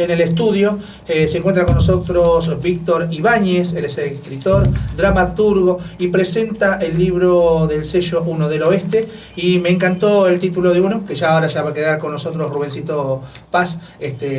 en el estudio. Se encuentra con nosotros Víctor Ibáñez, él es el escritor, dramaturgo y presenta el libro del sello Uno del Oeste. Y me encantó el título de uno, que ya ahora ya va a quedar con nosotros Rubencito Paz,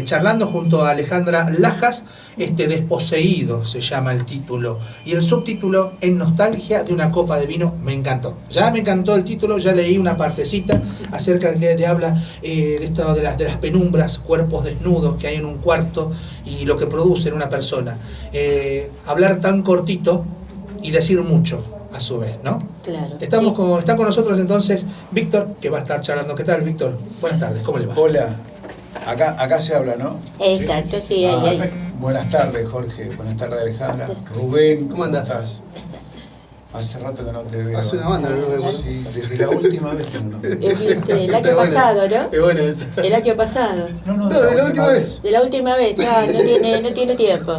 charlando junto a Alejandra Lajas. Desposeído se llama el título. Y el subtítulo, En nostalgia de una copa de vino, me encantó. Ya me encantó el título, ya leí una partecita acerca de habla de esto de las penumbras, cuerpos desnudos que hay en un cuarto y lo que produce en una persona. Hablar tan cortito y decir mucho a su vez, ¿no? Claro. Está con nosotros entonces Víctor, que va a estar charlando. ¿Qué tal, Víctor? Buenas tardes, ¿cómo le va? Hola, acá se habla, ¿no? Exacto, sí. Ahí. Buenas tardes, Jorge. Buenas tardes, Alejandra. Rubén, ¿cómo andás? estás? Hace rato que no te veo. Hace una banda, ¿no? Sí, desde la última vez que no nos vemos. El año pasado, ¿no? Es bueno eso. El año pasado. No, de la última vez. De la última vez, no tiene tiempo.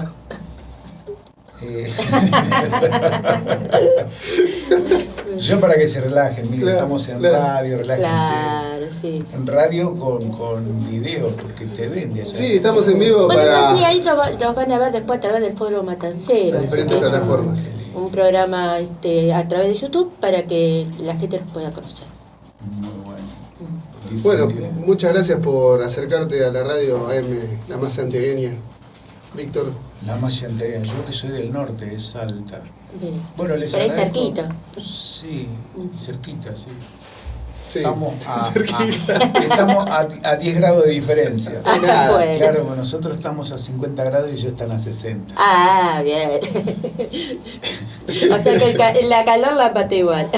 Yo para que se relajen, miren, Claro, estamos en claro. radio, relájense. Claro, sí. En radio con video, porque te ven de allá. Sí, estamos en vivo Bueno, para sí, ahí los van a ver después a través del Foro Matancero. las diferentes que es plataformas. un programa a través de YouTube para que la gente los pueda conocer. Muy bueno. Bueno, Difundir. muchas gracias por acercarte a la radio AM, la más santiagueña. Víctor, La más santiagueña, yo que soy del norte, de Salta. Bien. Bueno, les Pero ahí agradezco. cerquita. Sí, cerquita, sí. sí, Estamos cerquita. estamos a 10 grados de diferencia. Ah, nada, bueno. Claro, bueno, nosotros estamos a 50 grados y ellos están a 60. Ah, bien. O sea que la calor la pata igual.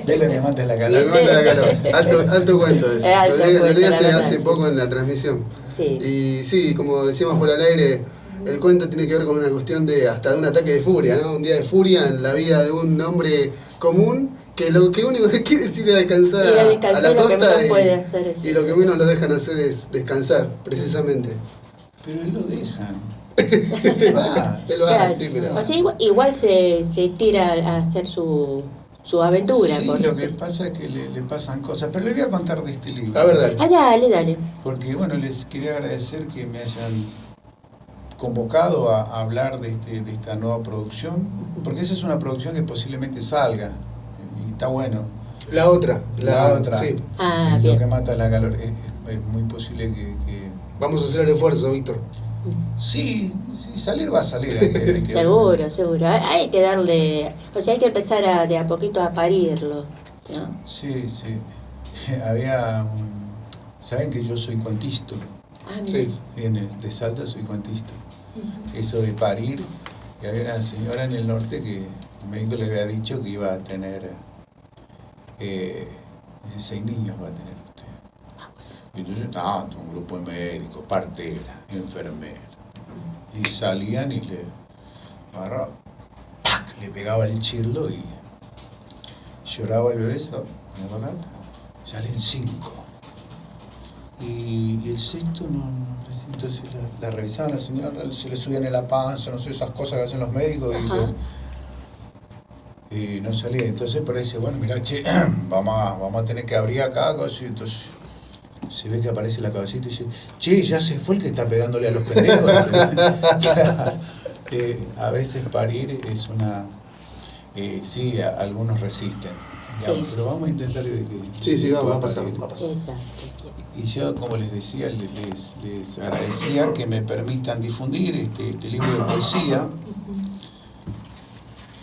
¿Ves lo que mata la La calor? hermana de calor. Alto cuento eso. Alto Lo leí cuento, la hace verdad, sí. poco en la transmisión. Sí. Y sí, como decíamos fuera del aire, el cuento tiene que ver con una cuestión de hasta de un ataque de furia, ¿no? Un día de furia en la vida de un hombre común que lo que único que quiere es ir a descansar, Ir a descansar, la lo que costa menos puede hacer es y lo que menos lo dejan hacer es descansar, precisamente. Pero él lo dejan. Él va. Él va, Claro. sí, pero- O sea, igual se tira a hacer su aventura. Sí, por lo que decir. pasa es que le pasan cosas. Pero le voy a contar de este libro. La verdad. Ah, dale. Porque, bueno, les quería agradecer que me hayan convocado a hablar de esta nueva producción. Porque esa es una producción que posiblemente salga. Y está bueno. La otra, sí. Ah, Lo bien. que mata la calor. Es muy posible que Vamos a hacer el esfuerzo, Víctor. Sí, salir va a salir. hay que- Seguro. Hay que darle. O sea, hay que empezar de a poquito a parirlo, ¿no? Sí. Saben que yo soy cuentista. Ah, mira. Sí. De Salta soy cuentista. Eso de parir. Y había una señora en el norte que el médico le había dicho que iba a tener 6 niños va a tener usted. Y entonces un grupo de médicos, partera, enfermera. Y salían y le agarraba, ¡pac! Le pegaba el chirlo y lloraba el bebé, la patata, salen 5. Y el sexto no, entonces la revisaban la señora, se le subían en la panza, no sé, esas cosas que hacen los médicos y no salía. Entonces por ahí dice, bueno, mirá, che, vamos a tener que abrir acá, y entonces se ve que aparece la cabecita y dice, che, ya se fue el que está pegándole a los pendejos. A veces parir es una... sí, algunos resisten, digamos, Sí. pero vamos a intentar de que... Sí, va a parir. pasar. Exacto. Y yo, como les decía, les agradecía que me permitan difundir este libro de poesía.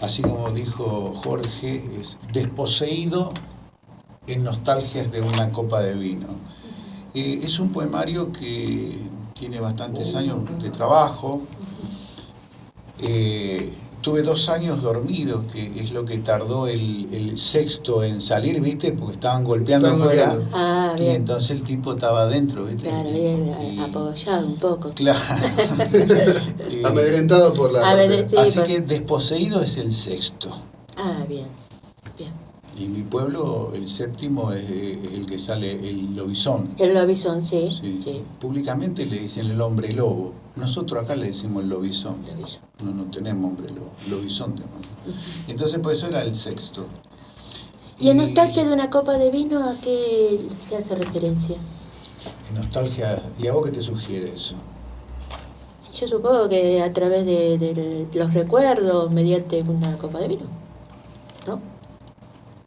Así como dijo Jorge, es Desposeído en nostalgias de una copa de vino. Es un poemario que tiene bastantes años de trabajo. Tuve 2 años dormidos, que es lo que tardó el sexto en salir, ¿viste? Porque estaban golpeando Estaban afuera. golpeando. Ah, Y bien. entonces el tipo estaba adentro, ¿viste? Claro, bien Y- apoyado un poco. Claro. Amedrentado por la... Sí, Así pues. que Desposeído es el sexto. Ah, bien. Y en mi pueblo el séptimo es el que sale el lobizón. El lobizón, sí. Sí. Públicamente le dicen el hombre lobo. Nosotros acá le decimos el lobizón. Lobizón. No tenemos hombre lobo. Lobizón tenemos. Entonces por eso era el sexto. ¿Y en nostalgia de una copa de vino a qué se hace referencia? Nostalgia. ¿Y a vos qué te sugiere eso? Yo supongo que a través de los recuerdos, mediante una copa de vino, ¿no?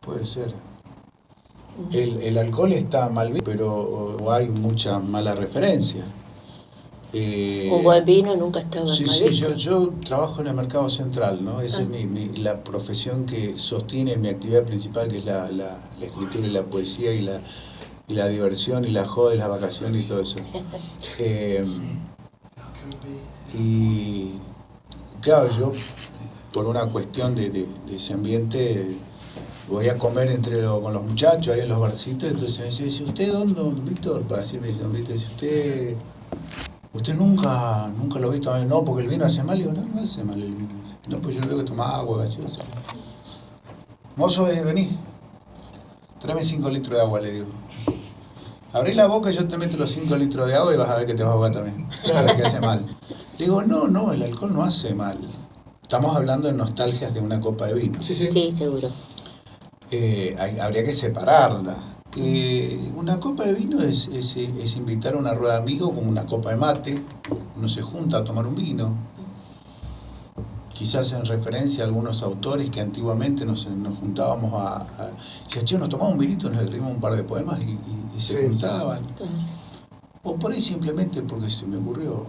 Puede ser. El alcohol está mal visto, pero hay mucha mala referencia. Un buen vino nunca estaba Sí, mal sí, visto. yo trabajo en el mercado central, ¿no? Esa es la profesión que sostiene mi actividad principal, que es la escritura y la poesía y la diversión y la joda y las vacaciones y todo eso. Y claro, yo por una cuestión de ese ambiente voy a comer con los muchachos ahí en los barcitos, entonces me dice, ¿usted dónde, Víctor? Así me dice, dice, ¿usted nunca lo ha visto? No, porque el vino hace mal. Y digo, no hace mal el vino. No, pues yo le veo que toma agua gaseosa. Mozo, vení, tráeme 5 litros de agua, le digo. Abrí la boca y yo te meto los 5 litros de agua y vas a ver que te vas a ahogar también. Vas a ver que hace mal. Digo, no, el alcohol no hace mal. Estamos hablando de nostalgias de una copa de vino. Sí. Sí, seguro. Habría que separarla. Una copa de vino es invitar a una rueda de amigos como una copa de mate. Uno se junta a tomar un vino. Quizás en referencia a algunos autores que antiguamente nos juntábamos decían, che, nos tomamos un vinito, nos escribimos un par de poemas y se juntaban. Claro. O por ahí simplemente porque se me ocurrió.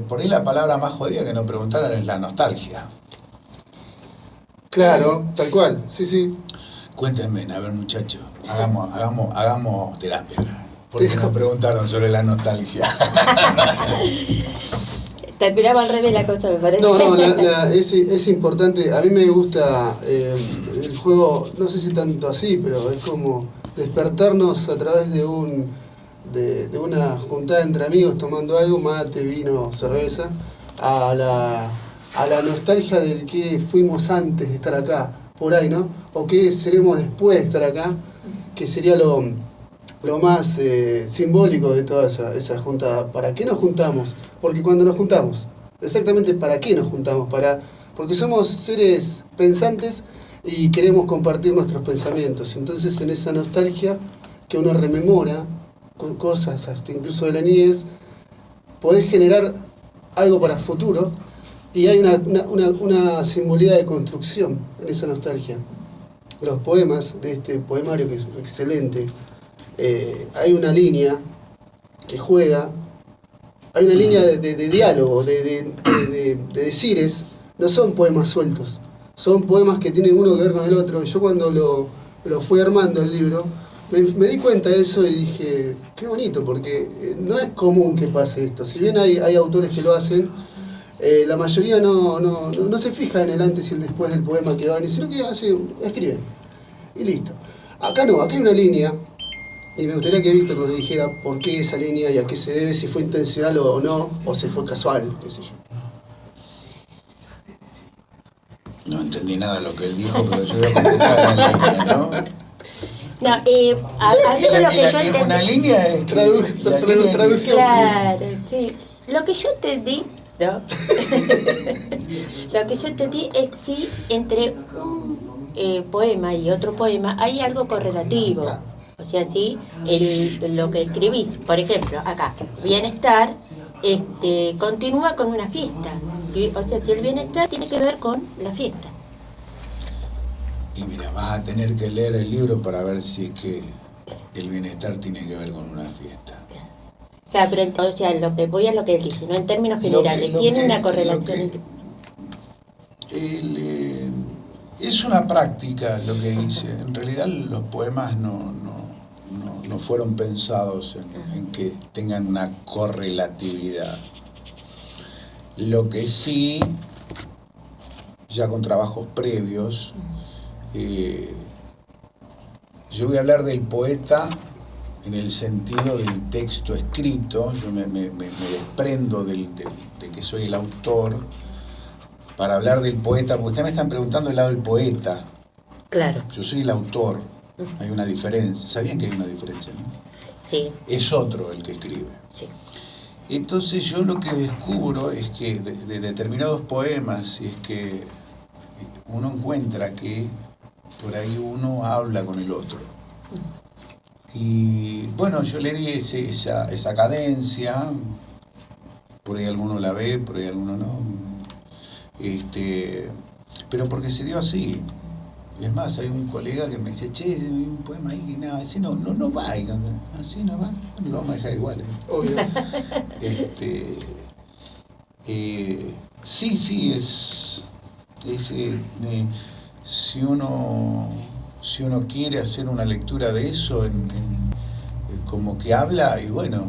Por ahí la palabra más jodida que nos preguntaran es la nostalgia. Claro, tal cual, sí. Cuéntenme, a ver muchachos, hagamos terapia. ¿Por qué nos preguntaron sobre la nostalgia? Terminaba al revés la cosa, me parece. No, es importante. A mí me gusta el juego, no sé si tanto así, pero es como despertarnos a través de una juntada entre amigos tomando algo, mate, vino, cerveza, a la nostalgia del que fuimos antes de estar acá, por ahí, ¿no? O qué seremos después de estar acá, que sería lo más simbólico de toda esa juntada. ¿Para qué nos juntamos? Porque cuando nos juntamos, exactamente para qué nos juntamos, porque somos seres pensantes y queremos compartir nuestros pensamientos. Entonces en esa nostalgia que uno rememora cosas, hasta incluso de la niñez, podés generar algo para el futuro y hay una simbología de construcción en esa nostalgia. Los poemas de este poemario, que es excelente, hay una línea que juega, hay una línea de diálogo, de decires, no son poemas sueltos, son poemas que tienen uno que ver con el otro. Y yo cuando lo fui armando el libro, me di cuenta de eso y dije, qué bonito, porque no es común que pase esto. Si bien hay autores que lo hacen, la mayoría no se fija en el antes y el después del poema que van, sino que escriben. Y listo. Acá no, acá hay una línea. Y me gustaría que Víctor nos dijera por qué esa línea y a qué se debe, si fue intencional o no, o si fue casual, qué sé yo. No entendí nada de lo que él dijo, pero yo voy a contestar en la línea, ¿no? No, al menos lo que yo entendí. Una línea es traducción. Claro, sí. Lo que yo entendí, ¿no? Lo que yo entendí es si entre un poema y otro poema hay algo correlativo. O sea, sí, lo que escribís, por ejemplo, acá, bienestar, continúa con una fiesta, ¿sí? O sea, si el bienestar tiene que ver con la fiesta. Y mira, vas a tener que leer el libro para ver si es que el bienestar tiene que ver con una fiesta. O sea, pero lo que voy a lo que él dice, ¿no? En términos generales, tiene una correlación. Es una práctica lo que hice. En realidad los poemas no fueron pensados en que tengan una correlatividad. Lo que sí, ya con trabajos previos, yo voy a hablar del poeta en el sentido del texto escrito. Yo me desprendo de que soy el autor para hablar del poeta, porque ustedes me están preguntando el lado del poeta. Claro. Yo soy el autor. Hay una diferencia. ¿Sabían que hay una diferencia, no? Sí. Es otro el que escribe. Sí. Entonces yo lo que descubro es que de determinados poemas es que uno encuentra que por ahí uno habla con el otro. Y bueno, yo le di esa cadencia por ahí alguno la ve, por ahí alguno no. Pero porque se dio así. Es más, hay un colega que me dice, che, hay un poema ahí que nada, ese no va, y así no va, bueno, lo vamos a dejar igual. Obvio. Sí, si uno quiere hacer una lectura de eso, como que habla, y bueno,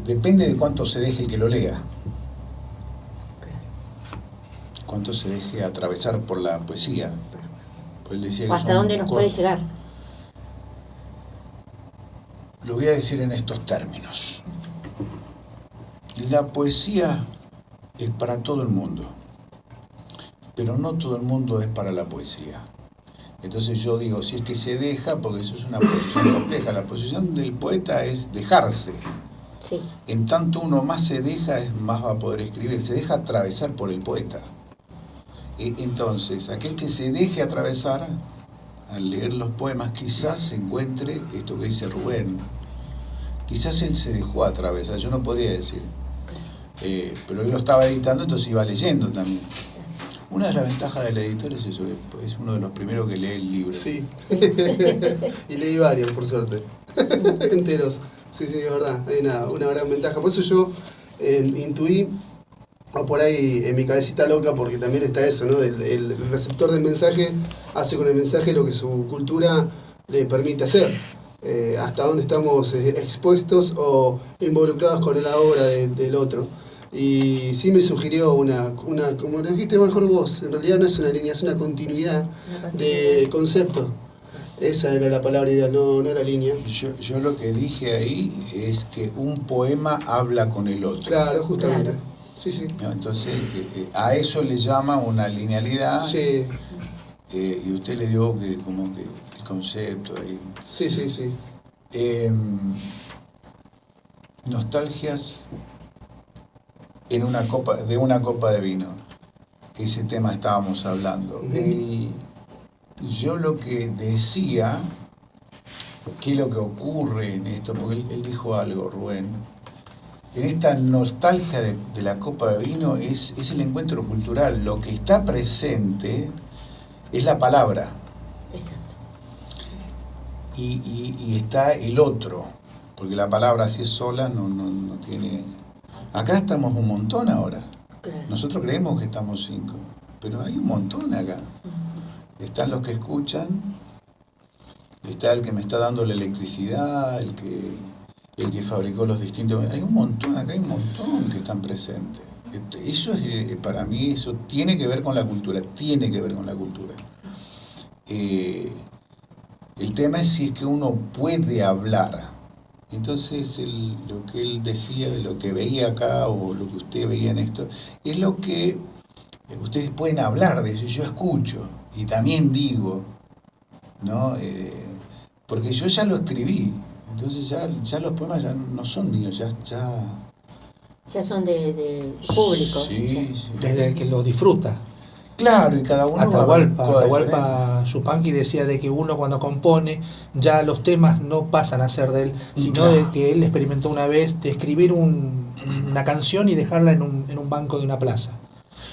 depende de cuánto se deje el que lo lea. Cuánto se deje atravesar por la poesía. Pues decía que ¿Hasta dónde nos puede llegar? Lo voy a decir en estos términos. La poesía es para todo el mundo, pero no todo el mundo es para la poesía. Entonces yo digo, si es que se deja, porque eso es una posición compleja, la posición del poeta es dejarse. Sí. En tanto uno más se deja, más va a poder escribir, se deja atravesar por el poeta. Entonces, aquel que se deje atravesar, al leer los poemas, quizás se encuentre esto que dice Rubén. Quizás él se dejó atravesar, yo no podría decir. Pero él lo estaba editando, entonces iba leyendo también. Una de las ventajas del editor es eso, es uno de los primeros que lee el libro. Sí. Y leí varios, por suerte. Enteros. Sí, es verdad. Hay una gran ventaja. Por eso yo intuí, o por ahí en mi cabecita loca, porque también está eso, ¿no? El receptor del mensaje hace con el mensaje lo que su cultura le permite hacer. Hasta dónde estamos expuestos o involucrados con la obra del otro. Y sí me sugirió una, como lo dijiste mejor vos, en realidad no es una línea, es una continuidad de concepto. Esa era la palabra ideal, no era línea. Yo lo que dije ahí es que un poema habla con el otro. Claro, justamente. Claro. Sí. ¿No? Entonces, a eso le llama una linealidad. Sí. Y usted le dio como que el concepto ahí. Sí. Nostalgias de una copa de vino. Ese tema estábamos hablando. Yo lo que decía, qué es lo que ocurre en esto, porque él dijo algo, Rubén. En esta nostalgia de la copa de vino es el encuentro cultural. Lo que está presente es la palabra. Exacto. Y está el otro, porque la palabra así sola no tiene... Acá estamos un montón ahora. Claro. Nosotros creemos que estamos 5, pero hay un montón acá. Están los que escuchan, está el que me está dando la electricidad, el que fabricó los distintos... Hay un montón, acá hay un montón que están presentes. Eso es, para mí, eso tiene que ver con la cultura, El tema es si es que uno puede hablar. Entonces, lo que él decía de lo que veía acá o lo que usted veía en esto, es lo que ustedes pueden hablar de eso. Yo escucho y también digo, ¿no? Porque yo ya lo escribí. Entonces ya los poemas ya no son míos, Ya son de público. Sí. Desde el que lo disfruta. Claro, y cada uno Atahualpa Yupanqui decía de que uno cuando compone ya los temas no pasan a ser de él, sino de que él experimentó una vez de escribir una canción y dejarla en un banco de una plaza.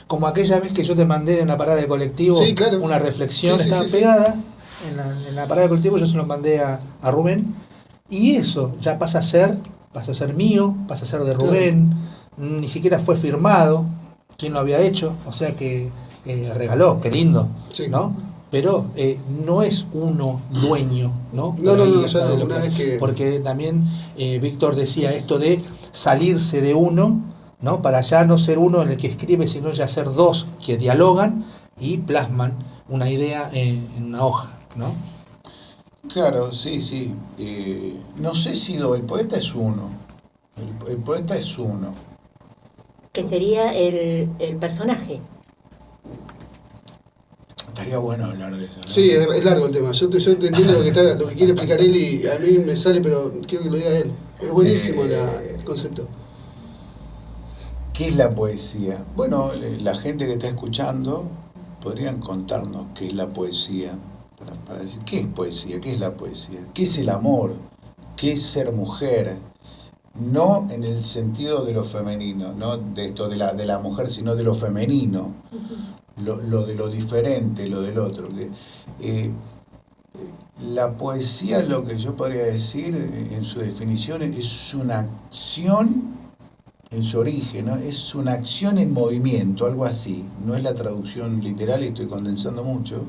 Como aquella vez que yo te mandé de una parada de colectivo, sí, claro. una reflexión, Sí, estaba pegada en la parada de colectivo, yo se lo mandé a Rubén, y eso ya pasa a ser mío, pasa a ser de Rubén, ni siquiera fue firmado, quién lo había hecho, o sea que regaló, qué lindo, Sí. ¿no? Pero no es uno dueño, ¿no? No, ya de lo una que vez hace. que... Porque también Víctor decía esto de salirse de uno, ¿no? Para ya no ser uno en el que escribe, sino ya ser dos que dialogan y plasman una idea en una hoja, ¿no? Claro, sí. No sé si el poeta es uno. El poeta es uno. Que sería el personaje. Estaría bueno hablar de eso, ¿no? Sí, es largo el tema. Yo te entiendo lo que quiere explicar él y a mí me sale, pero quiero que lo diga él. Es buenísimo el concepto. ¿Qué es la poesía? Bueno, la gente que está escuchando podrían contarnos qué es la poesía, para decir qué es poesía, qué es la poesía, qué es el amor, qué es ser mujer, no en el sentido de lo femenino, no de esto de la mujer, sino de lo femenino, lo de lo diferente, lo del otro. La poesía, lo que yo podría decir en su definición, es una acción en su origen, ¿no? Es una acción en movimiento, algo así. No es la traducción literal y estoy condensando mucho,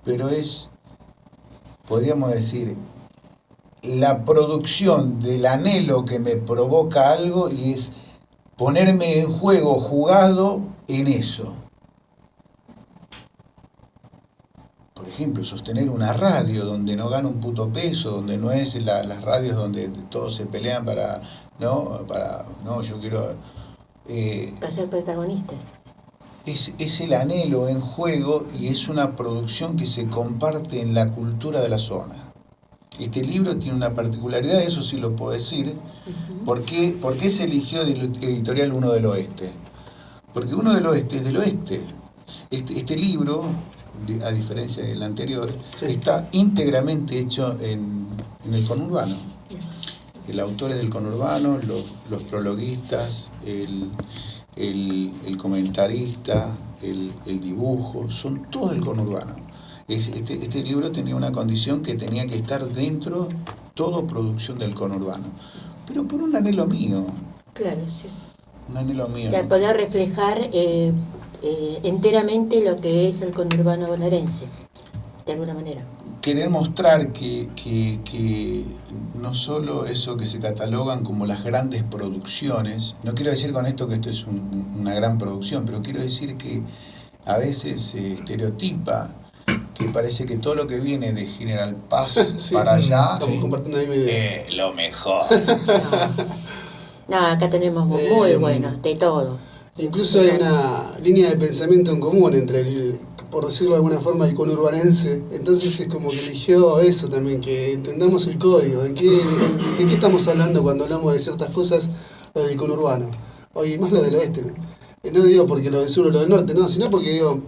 pero es, podríamos decir, la producción del anhelo que me provoca algo y es ponerme en juego, jugado en eso. Por ejemplo, sostener una radio donde no gana un puto peso, donde no es las radios donde todos se pelean no, yo quiero... Para ser protagonistas. Es el anhelo en juego y es una producción que se comparte en la cultura de la zona. Este libro tiene una particularidad, eso sí lo puedo decir. ¿Por qué se eligió del editorial Uno del Oeste? Porque Uno del Oeste es del oeste. Este libro, a diferencia del anterior, sí, está íntegramente hecho en el conurbano. El autor es del conurbano, los prologuistas, el comentarista, el dibujo, son todos del conurbano. Este libro tenía una condición que tenía que estar dentro, todo producción del conurbano, pero por un anhelo mío. Claro, sí. Un anhelo mío. O sea, poder reflejar enteramente lo que es el conurbano bonaerense, de alguna manera. Querer mostrar que no solo eso que se catalogan como las grandes producciones, no quiero decir con esto que esto es una gran producción, pero quiero decir que a veces se estereotipa que parece que todo lo que viene de General Paz sí, para allá es lo mejor. No, acá tenemos muy buenos, de todo. Incluso hay una línea de pensamiento en común entre por decirlo de alguna forma, el conurbanense. Entonces es como que eligió eso también, que entendamos el código, de qué estamos hablando cuando hablamos de ciertas cosas del conurbano. Y más lo del oeste, ¿no? No digo porque lo del sur o lo del norte, no, sino porque digo,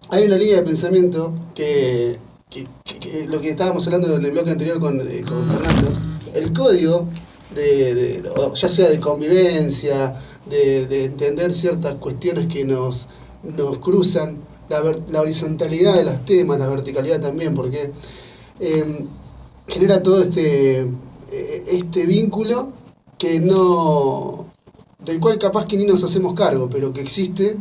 hay una línea de pensamiento que lo que estábamos hablando en el bloque anterior con Fernando, el código ya sea de convivencia, de entender ciertas cuestiones que nos cruzan, la horizontalidad de los temas, la verticalidad también, porque genera todo este vínculo que del cual capaz que ni nos hacemos cargo, pero que existe,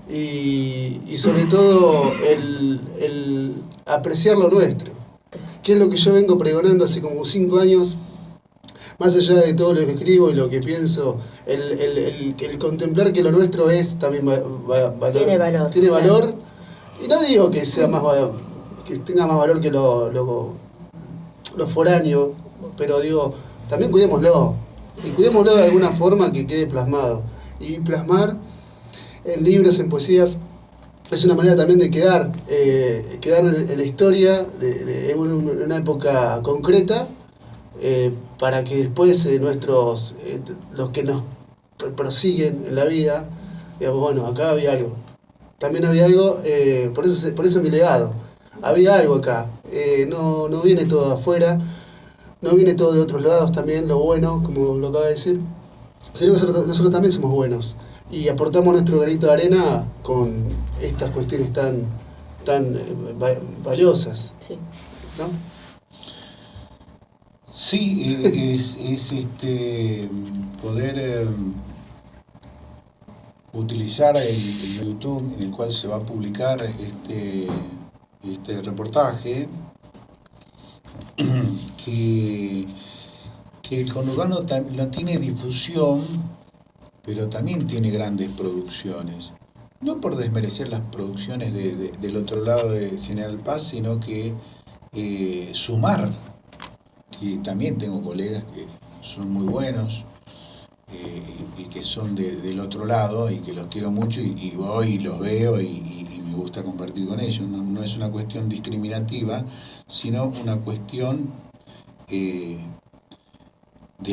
y sobre todo el apreciar lo nuestro, que es lo que yo vengo pregonando hace como 5 años. Más allá de todo lo que escribo y lo que pienso, el contemplar que lo nuestro es también valor. Tiene valor. Claro. Y no digo que sea más que tenga más valor que lo foráneo, pero digo, también cuidémoslo. Y cuidémoslo de alguna forma que quede plasmado. Y plasmar en libros, en poesías, es una manera también de quedar en la historia de una época concreta. Para que después los que nos prosiguen en la vida, digamos, bueno, acá había algo. También había algo, por eso mi legado. Había algo acá. No viene todo de afuera, no viene todo de otros lados también, lo bueno, como lo acaba de decir. Sino que nosotros también somos buenos. Y aportamos nuestro granito de arena con estas cuestiones tan valiosas. Sí. ¿No? Sí, es poder utilizar el YouTube en el cual se va a publicar este reportaje, que el conurbano no tiene difusión, pero también tiene grandes producciones. No por desmerecer las producciones del otro lado de General Paz, sino que sumar, que también tengo colegas que son muy buenos y que son del otro lado y que los quiero mucho y voy y los veo y me gusta compartir con ellos. No es una cuestión discriminativa, sino una cuestión de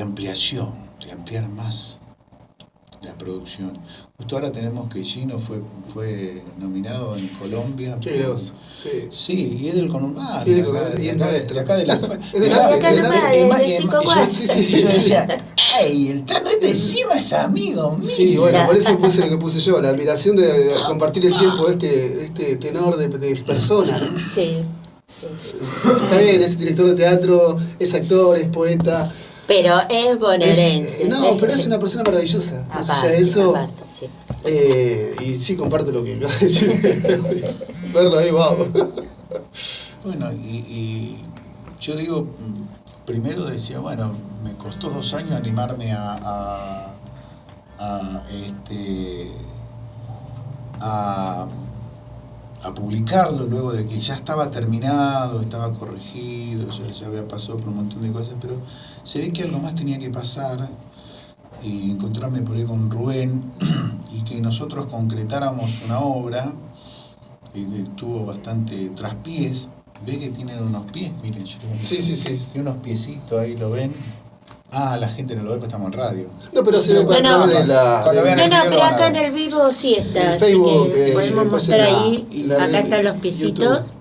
ampliación, de ampliar más. la producción. Justo ahora tenemos que Gino fue nominado en Colombia. Qué groso. Sí. Sí, y es del conurbano. Y es de del acá, conurbano, y es de nuestro. acá de la Es de la- la- acá de la- nomás, y más- de y Chico más- y yo- Juan. Sí, sí, y yo sí. decía, ¡ay, el Tano este encima es amigo mío! Sí, bueno, por eso puse lo que puse yo, la admiración de compartir el tiempo de este tenor de persona, ¿no? Sí. Está bien, es director de teatro, es actor, es poeta. Pero es bonaerense. No, pero es una persona maravillosa. Más allá de eso. Aparte, sí. Y sí, comparto lo que acaba de decir. Verlo ahí, wow. Bueno, y yo digo, primero decía, bueno, me costó 2 años animarme a publicarlo luego de que ya estaba terminado, estaba corregido, ya había pasado por un montón de cosas, pero se ve que algo más tenía que pasar y encontrarme por ahí con Rubén y que nosotros concretáramos una obra que tuvo bastante traspiés. ¿Ves que tienen unos pies? Miren, yo Sí, sí, sí. tiene unos piecitos ahí, ¿lo ven? Ah, la gente no lo ve, pues estamos en radio. No, pero se ve No, cuando no. de la. Cuando vean No, el no, video lo pero van a acá en ver. el vivo sí está. En así Facebook, que podemos después mostrar en la- ahí. en la Acá red están los de piecitos. YouTube.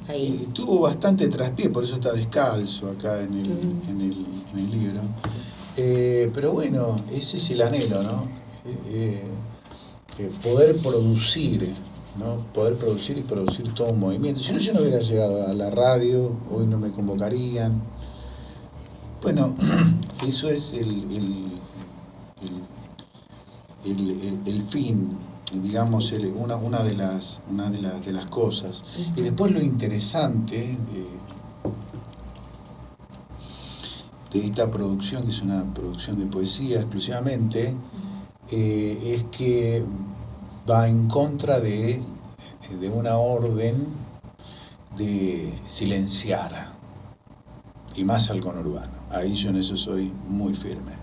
Ahí. Y tuvo bastante traspié, por eso está descalzo acá en el libro. Pero bueno, ese es el anhelo, ¿no? Poder producir, ¿no? Poder producir y producir todo un movimiento. Si no, yo no hubiera llegado a la radio, hoy no me convocarían. Bueno, eso es el fin, digamos, una de las cosas. Y después lo interesante de esta producción, que es una producción de poesía exclusivamente, es que va en contra de una orden de silenciar, y más al conurbano. Ahí yo en eso soy muy firme.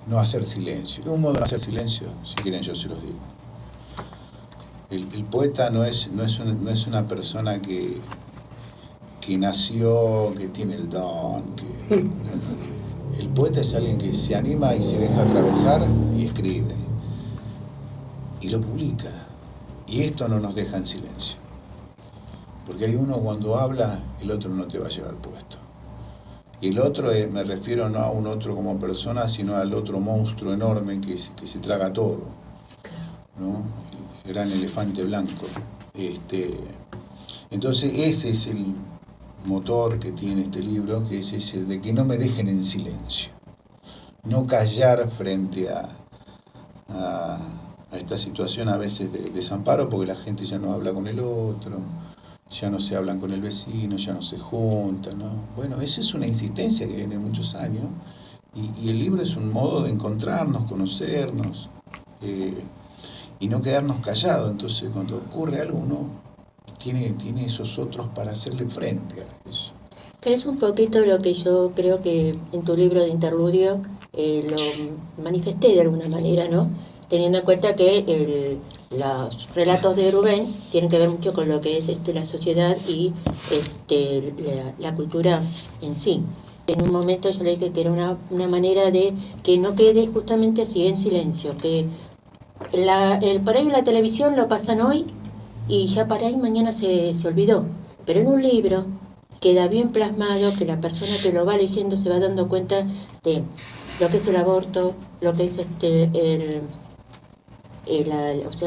No hacer silencio. Un modo de no hacer silencio, si quieren yo se los digo. El poeta no es una persona que nació, que tiene el don. El poeta es alguien que se anima y se deja atravesar y escribe. Y lo publica. Y esto no nos deja en silencio. Porque hay uno cuando habla, el otro no te va a llevar puesto. Y el otro, me refiero no a un otro como persona, sino al otro monstruo enorme que se traga todo, ¿no? El gran elefante blanco. Entonces ese es el motor que tiene este libro, que es ese de que no me dejen en silencio. No callar frente a esta situación a veces de desamparo, porque la gente ya no habla con el otro, ya no se hablan con el vecino, ya no se juntan, ¿no? Bueno, esa es una insistencia que viene de muchos años, y el libro es un modo de encontrarnos, conocernos, y no quedarnos callados. Entonces cuando ocurre algo uno tiene esos otros para hacerle frente a eso. Pero es un poquito lo que yo creo que en tu libro de interludio lo manifesté de alguna manera, ¿no? Teniendo en cuenta que los relatos de Rubén tienen que ver mucho con lo que es la sociedad y la cultura en sí. En un momento yo le dije que era una manera de que no quede justamente así en silencio, que por ahí en la televisión lo pasan hoy y ya para ahí mañana se olvidó, pero en un libro queda bien plasmado, que la persona que lo va leyendo se va dando cuenta de lo que es el aborto, lo que es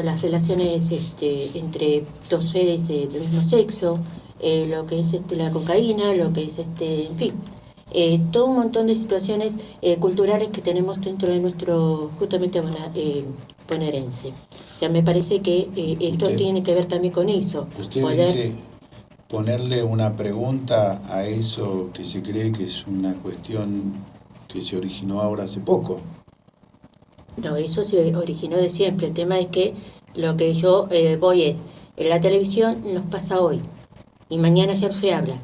las relaciones entre dos seres del mismo sexo, lo que es la cocaína, lo que es en fin, todo un montón de situaciones culturales que tenemos dentro de nuestro justamente bonaerense. O sea, me parece que esto tiene que ver también con eso. Usted dice ponerle una pregunta a eso que se cree que es una cuestión que se originó ahora hace poco. No, eso se originó de siempre. El tema es que lo que yo voy es, en la televisión nos pasa hoy y mañana ya no se habla.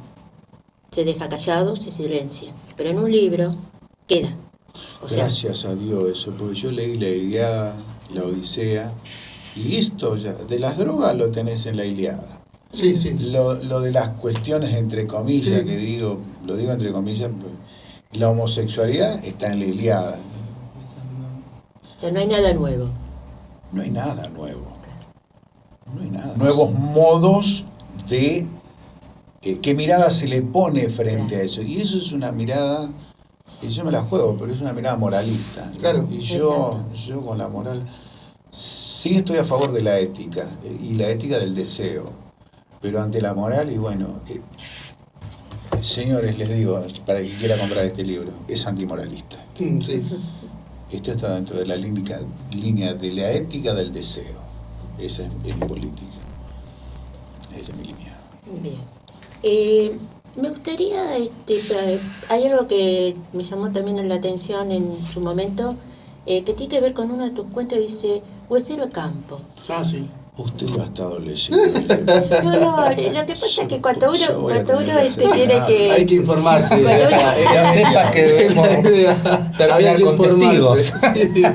Se deja callado, se silencia. Pero en un libro queda. Gracias a Dios eso, porque yo leí la Ilíada, la Odisea, y esto ya, de las drogas lo tenés en la Ilíada. Sí, sí. Lo de las cuestiones entre comillas, Sí. lo digo entre comillas, pues, la homosexualidad está en la Ilíada. sea, no hay nada nuevo. No hay nada nuevo. No hay nada. Nuevos modos de qué mirada se le pone frente a eso. Y eso es una mirada, y yo me la juego, pero es una mirada moralista. Claro. Y yo con la moral sí estoy a favor de la ética, y la ética del deseo. Pero ante la moral, y bueno, señores, les digo, para el que quiera comprar este libro, es antimoralista. Sí. Esto está dentro de la línea de la ética del deseo. Esa es mi política. Esa es mi línea. Bien. Me gustaría, hay algo que me llamó también la atención en su momento, que tiene que ver con uno de tus cuentos, dice, Huesero Campo. Ah, sí. Usted lo ha estado leyendo. No, lo que pasa es que cuando uno tiene que... Hay que informarse. Ya sepa que debemos terminar con testigos.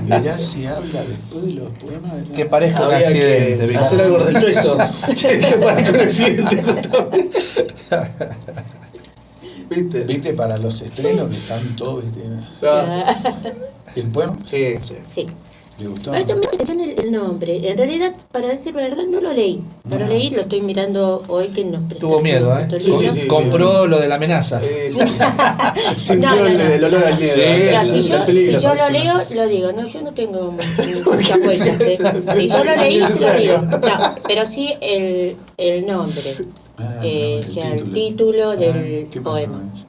Mirá si habla después de los poemas. Que parezca un Había accidente. que Víctor. hacer algo al respecto. Que parezca un accidente, justamente. ¿Viste? ¿Viste? Para los estrenos que están todos, ¿viste? ¿El poema? Sí, sí. Sí. ¿Le gustó? Ahora también me atención el nombre. En realidad, para decir la verdad, no lo leí. No lo leí, lo estoy mirando hoy que nos prestó. Tuvo miedo, ¿eh? nuestro Sí, libro. sí, sí. Compró lo de la amenaza. Sí. Sintió No. el olor al miedo. Mira, El si yo peligro, lo parece. leo, lo digo. No, yo no tengo muchas vueltas. Si yo lo leí, lo Innecesario. digo. No, pero sí el nombre. O sea, el título del ¿Qué pasa poema. con eso?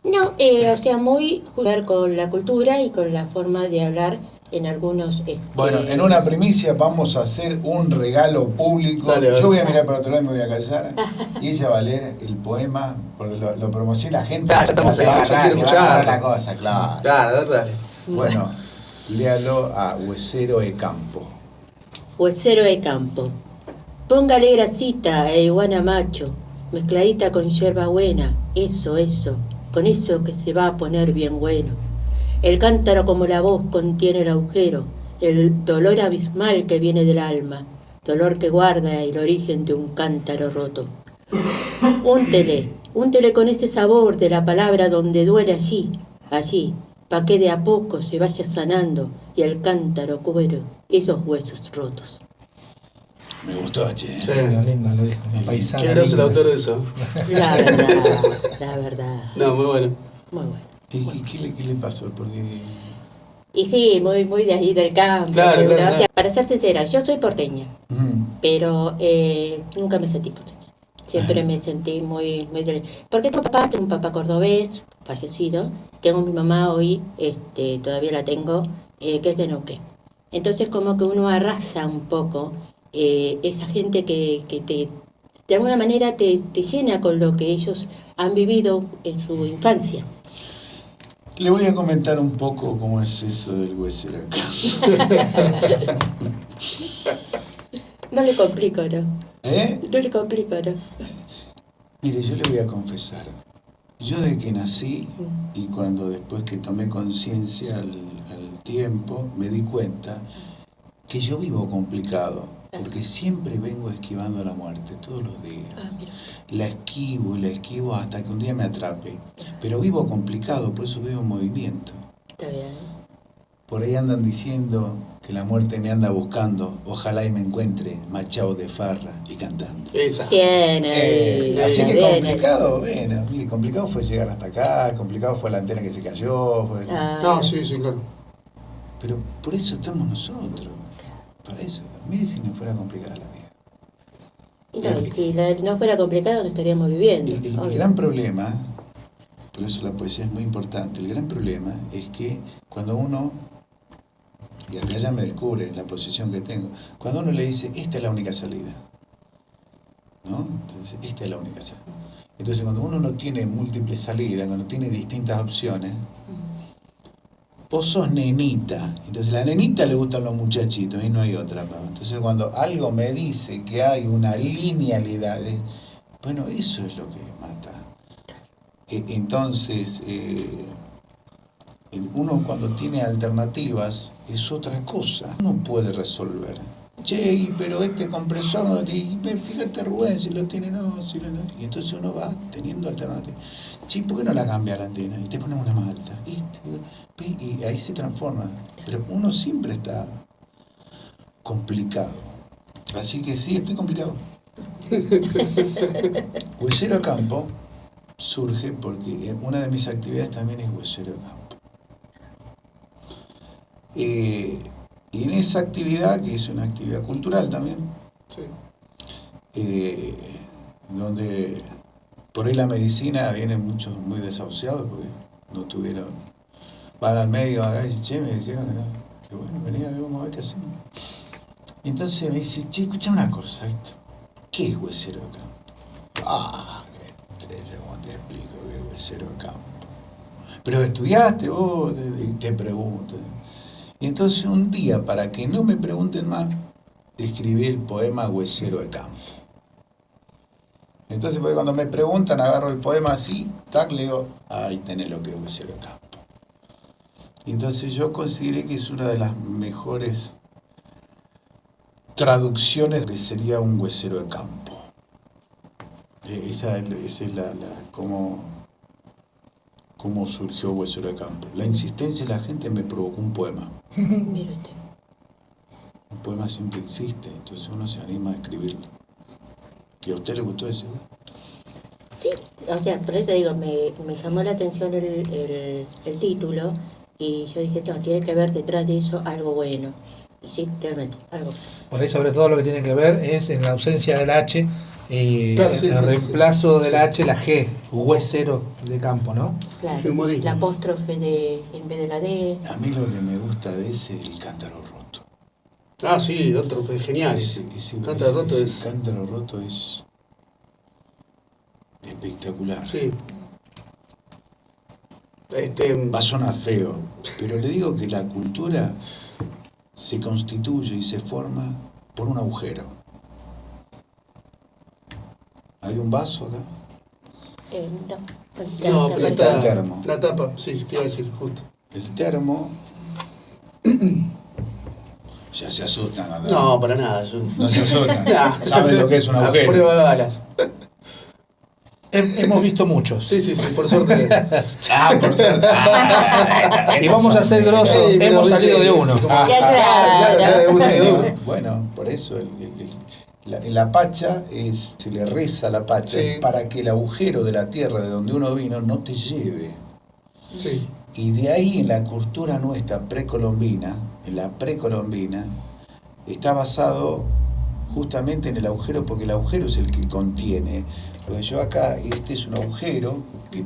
No, o sea, muy jugar con la cultura y con la forma de hablar en algunos... Bueno, en una primicia vamos a hacer un regalo público. Dale, dale. Yo voy a mirar para otro lado y me voy a callar. Y ella va a leer el poema, porque lo promociona la gente. Ah, ya estamos ahí, Va a ya ganar, quiero que va a ganar escucharlo. la cosa, claro. Claro, dale. Bueno, léalo a Huesero de Campo. Huesero de campo. Póngale grasita a iguana macho, mezcladita con yerba buena, eso, con eso que se va a poner bien bueno. El cántaro como la voz contiene el agujero, el dolor abismal que viene del alma, dolor que guarda el origen de un cántaro roto. Úntele con ese sabor de la palabra donde duele allí, pa' que de a poco se vaya sanando y el cántaro cuero esos huesos rotos. Me gustó, che. Sí. Lindo, lo dijo. Una paisana Qué groso el linda. autor de eso. La verdad. No, muy bueno. Muy bueno. ¿Y qué le pasó? Porque Y sí, muy de ahí del campo. Claro, de claro, una- claro. Para ser sincera, yo soy porteña, pero nunca me sentí porteña. Siempre me sentí muy porque tengo un papá cordobés, fallecido. Tengo mi mamá hoy, todavía la tengo, que es de Neuquén. Entonces como que uno arrasa un poco esa gente que te, de alguna manera te llena con lo que ellos han vivido en su infancia. le voy a comentar un poco cómo es eso del huesero acá. No le complico, ¿no? ¿Eh? No le complico, ¿no? Mire, yo le voy a confesar. Yo desde que nací y cuando después que tomé conciencia al tiempo, me di cuenta que yo vivo complicado, porque siempre vengo esquivando la muerte, todos los días. Mira. La esquivo hasta que un día me atrape. Pero vivo complicado, por eso veo un movimiento. Está bien. Por ahí andan diciendo que la muerte me anda buscando, ojalá y me encuentre machado de farra y cantando. Esa. Bien, ahí. Así que bien, complicado, bueno, mire, complicado fue llegar hasta acá, complicado fue la antena que se cayó, No, sí, sí, claro. pero por eso estamos nosotros, para eso, mire si no fuera complicada la vida. No, y si no fuera complicado no estaríamos viviendo. El obvio. gran problema, por eso la poesía es muy importante, el gran problema es que cuando uno, y acá ya me descubre la posición que tengo, cuando uno le dice, esta es la única salida, ¿no? Entonces, esta es la única salida. Entonces, cuando uno no tiene múltiples salidas, cuando tiene distintas opciones, vos sos nenita, entonces a la nenita le gustan los muchachitos y no hay otra. ¿no? Entonces, cuando algo me dice que hay una linealidad, bueno, eso es lo que mata. Entonces, uno cuando tiene alternativas es otra cosa. Uno puede resolver. che, pero este compresor no lo tiene, fíjate Rubén, si lo tiene, no, si lo no. Y entonces uno va teniendo alternativas. Che, ¿por qué no la cambia la antena? Y te ponen una más alta. Y ahí se transforma. Pero uno siempre está complicado. Así que sí, estoy complicado. Huesero de campo surge porque una de mis actividades también es huesero de campo. Y en esa actividad, que es una actividad cultural también, Sí. donde por ahí la medicina vienen muchos muy desahuciados porque no tuvieron, van al médico acá y dicen, che, me dijeron que no, que bueno, venía, vamos a ver qué hacemos. Y entonces me dice, che, escucha una cosa, esto, ¿qué es huesero de campo? ¿Cómo te explico qué es huesero de campo? Pero estudiaste vos, te pregunto. Y entonces un día, para que no me pregunten más, escribí el poema Huesero de campo. Entonces, pues, cuando me preguntan, agarro el poema así, tac, le digo, ahí tenés lo que es huesero de campo. Y entonces yo consideré que es una de las mejores traducciones que sería un huesero de campo. Esa es la cómo surgió Huesero de Campo. La insistencia de la gente me provocó un poema. Mire usted. Un poema siempre existe, entonces uno se anima a escribirlo. ¿Y a usted le gustó ese? Sí, o sea, por eso digo, me llamó la atención el título y yo dije, no, tiene que haber detrás de eso algo bueno. Y sí, realmente, algo. Por ahí sobre todo lo que tiene que ver es en la ausencia del H, Claro, sí, el sí, reemplazo sí. del H, la G, huesero de campo, ¿no? Claro, Sí, humorismo. la apóstrofe en vez de la D. A mí lo que me gusta de ese es el cántaro roto. Ah, sí, otro, genial. Cántaro roto ese es. cántaro roto es espectacular. Sí. Va a sonar feo, pero le digo que la cultura se constituye y se forma por un agujero. ¿Hay un vaso acá? No, pero está el termo. la tapa, sí, te iba a decir, justo. El termo. Ya se asustan acá. No, para nada. No se asustan. Nah. Saben lo que es un A agujero. prueba de balas. Hemos visto muchos. Sí, por suerte. Por cierto. Y vamos a ser grosos, Sí, pero hemos viste, salido de uno. sí, como- Ya, claro. hemos salido de uno. Bueno, por eso la pacha se le reza a la pacha Sí. para que el agujero de la tierra de donde uno vino no te lleve. Sí. Y de ahí en la cultura nuestra precolombina, está basado justamente en el agujero, porque el agujero es el que contiene. Lo que yo acá, este es un agujero que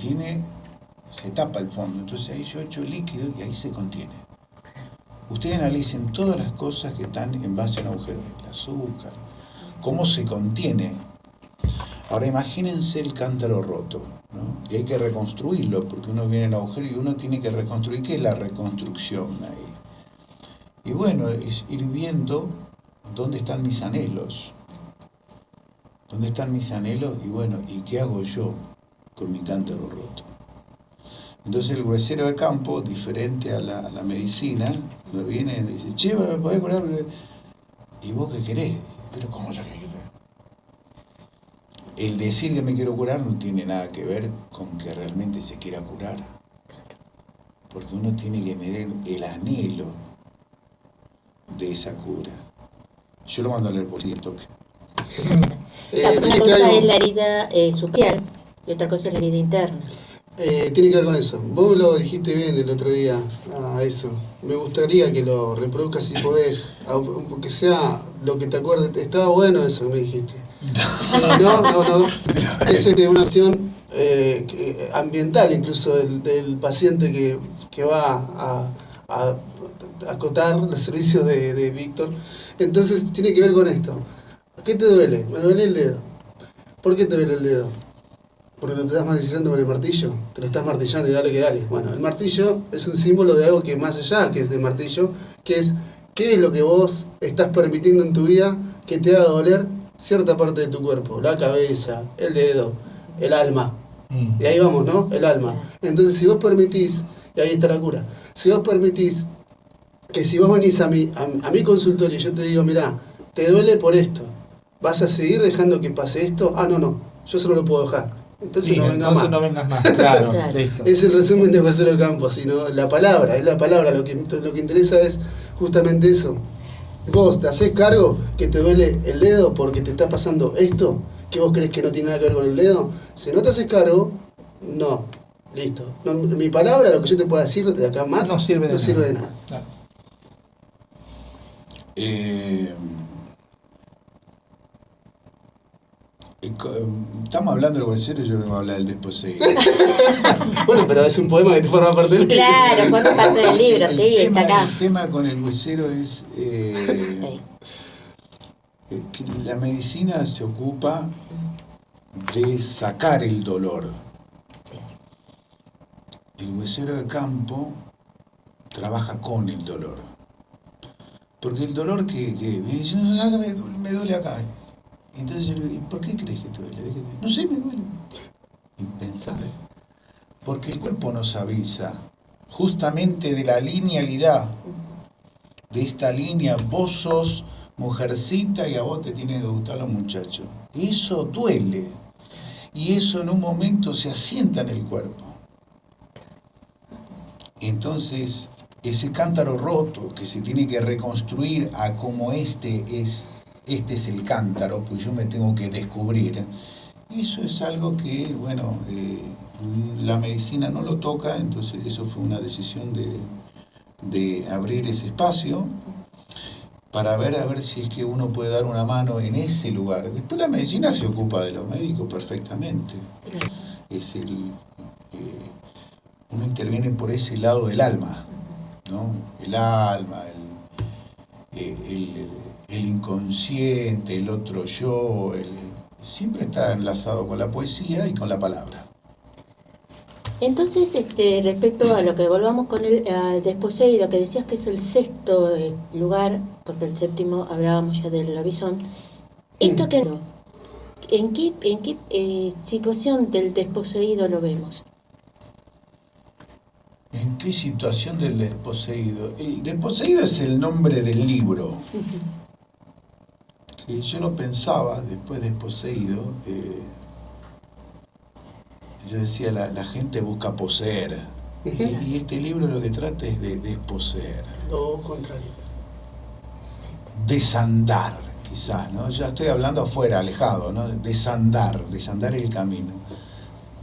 se tapa el fondo, entonces ahí yo echo líquido y ahí se contiene. Ustedes analicen todas las cosas que están en base al agujero, el azúcar, cómo se contiene. Ahora imagínense el cántaro roto, ¿no? Y hay que reconstruirlo, porque uno viene en agujero y uno tiene que reconstruir. ¿Qué es la reconstrucción ahí? Y bueno, es ir viendo dónde están mis anhelos. ¿Dónde están mis anhelos? Y bueno, ¿y qué hago yo con mi cántaro roto? Entonces el huesero de campo, diferente a la medicina, cuando viene y dice, che, ¿me podés curar? ¿Y vos qué querés? Pero ¿cómo yo qué querés? El decir que me quiero curar no tiene nada que ver con que realmente se quiera curar. Porque uno tiene que tener el anhelo de esa cura. Yo lo mando a leer por si toque. Una dijiste cosa algo. es la herida superficial y otra cosa es la herida interna. Tiene que ver con eso. Vos lo dijiste bien el otro día a eso. Me gustaría que lo reproduzcas si podés, aunque sea lo que te acuerdes. Estaba bueno eso que me dijiste. No. Es una cuestión ambiental, incluso del paciente que va a acotar los servicios de Víctor. Entonces tiene que ver con esto. ¿Qué te duele? Me duele el dedo. ¿Por qué te duele el dedo? Porque te estás martillando con el martillo, te lo estás martillando y dale que dale. Bueno, el martillo es un símbolo de algo que más allá que es de martillo, que es qué es lo que vos estás permitiendo en tu vida que te haga doler cierta parte de tu cuerpo, la cabeza, el dedo, el alma. Y ahí vamos, ¿no? El alma. Entonces, si vos permitís, y ahí está la cura, si vos permitís que si vos venís a mi consultorio y yo te digo, mirá, te duele por esto. ¿Vas a seguir dejando que pase esto? Ah, no, yo solo lo puedo dejar. Entonces Bien, no venga entonces más. no vengas más. Claro, Claro. listo. Es el resumen de Huesero Campo, sino la palabra, es la palabra, lo que interesa es justamente eso. Vos te hacés cargo que te duele el dedo porque te está pasando esto, que vos crees que no tiene nada que ver con el dedo. Si no te haces cargo, no, listo. No, mi palabra, lo que yo te pueda decir de acá más, No sirve de nada. Claro. Estamos hablando del huesero y yo vengo a hablar del desposeído. Bueno, pero es un poema que te forma parte del libro. Claro, forma parte del libro, sí, está acá. El tema con el huesero es Sí. que la medicina se ocupa de sacar el dolor. El huesero de campo trabaja con el dolor. Porque el dolor que me dice, me duele acá. Entonces yo le digo, ¿y por qué crees que te duele? No sé, me duele. Y pensar. Porque el cuerpo nos avisa justamente de la linealidad. De esta línea, vos sos mujercita y a vos te tienen que gustar los muchachos. Eso duele. Y eso en un momento se asienta en el cuerpo. Entonces, ese cántaro roto que se tiene que reconstruir a como este es el cántaro, pues yo me tengo que descubrir. Eso es algo que, bueno, la medicina no lo toca, entonces eso fue una decisión de abrir ese espacio para ver a ver si es que uno puede dar una mano en ese lugar. Después la medicina se ocupa de los médicos perfectamente. Uno interviene por ese lado del alma, ¿no? El alma, el inconsciente, el otro yo, siempre está enlazado con la poesía y con la palabra. Entonces, respecto a lo que volvamos con el desposeído, que decías que es el sexto lugar, porque el séptimo hablábamos ya del lobizón, ¿esto qué? ¿En qué situación del desposeído lo vemos? ¿En qué situación del desposeído? El desposeído es el nombre del libro. Que yo lo pensaba después desposeído. Yo decía, la gente busca poseer. Y este libro lo que trata es de desposeer. Lo contrario. Desandar, quizás, ¿no? Ya estoy hablando afuera, alejado, ¿no? Desandar el camino.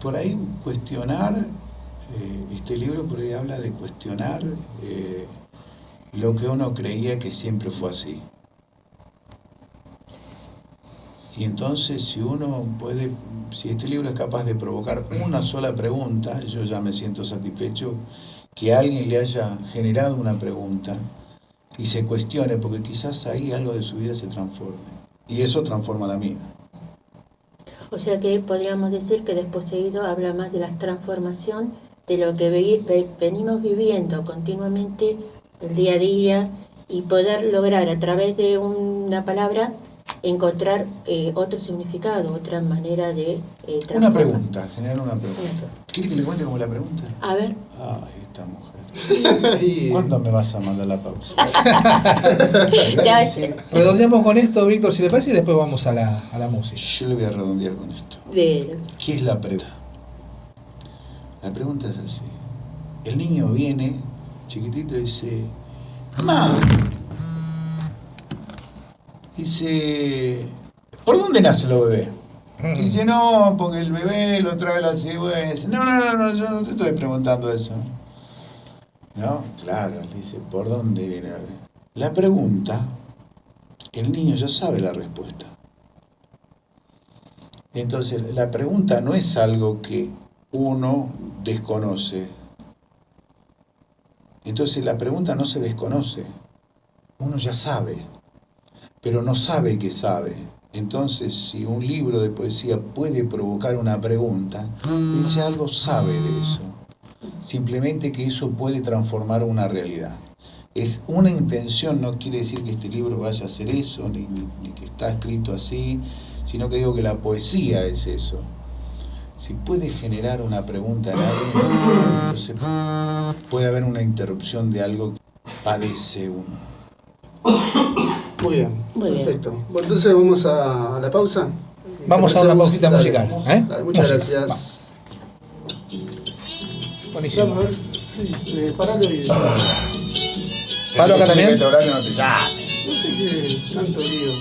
Por ahí cuestionar, este libro por ahí habla de cuestionar lo que uno creía que siempre fue así. Y entonces si este libro es capaz de provocar una sola pregunta, yo ya me siento satisfecho que alguien le haya generado una pregunta y se cuestione, porque quizás ahí algo de su vida se transforme. Y eso transforma la mía. O sea que podríamos decir que desposeído habla más de la transformación de lo que venimos viviendo continuamente el día a día y poder lograr a través de una palabra encontrar otro significado, otra manera de transformar. Una pregunta, generar una pregunta. ¿Quiere que le cuente como la pregunta? A ver. Ay, esta mujer. ¿Cuándo me vas a mandar la pausa? Ya, Redondeamos con esto, Víctor, si le parece, y después vamos a la música. Yo le voy a redondear con esto. de- ¿Qué es la pregunta? La pregunta es así. El niño viene, chiquitito, y dice, mamá, dice, ¿por dónde nacen los bebés? Y dice, no, porque el bebé lo trae la cigüeña. No, yo no te estoy preguntando eso. No, claro, él dice, ¿por dónde viene el bebé? La pregunta, el niño ya sabe la respuesta. Entonces, la pregunta no es algo que uno desconoce. Entonces, la pregunta no se desconoce. Uno ya sabe, pero no sabe que sabe. Entonces, si un libro de poesía puede provocar una pregunta, él ya algo sabe de eso. Simplemente que eso puede transformar una realidad. Es una intención, no quiere decir que este libro vaya a ser eso, ni que está escrito así, sino que digo que la poesía es eso. Si puede generar una pregunta en alguien, entonces puede haber una interrupción de algo que padece uno. Muy bien, Muy bien. perfecto. Bueno, entonces vamos a la pausa. Vamos a una pausita Dale. musical. ¿Eh? Dale, muchas Música. gracias. Buenísimo. Vamos a ver. Sí, paralo y. ¿Palo acá también? Este horario no te llame. No sé qué tanto lío.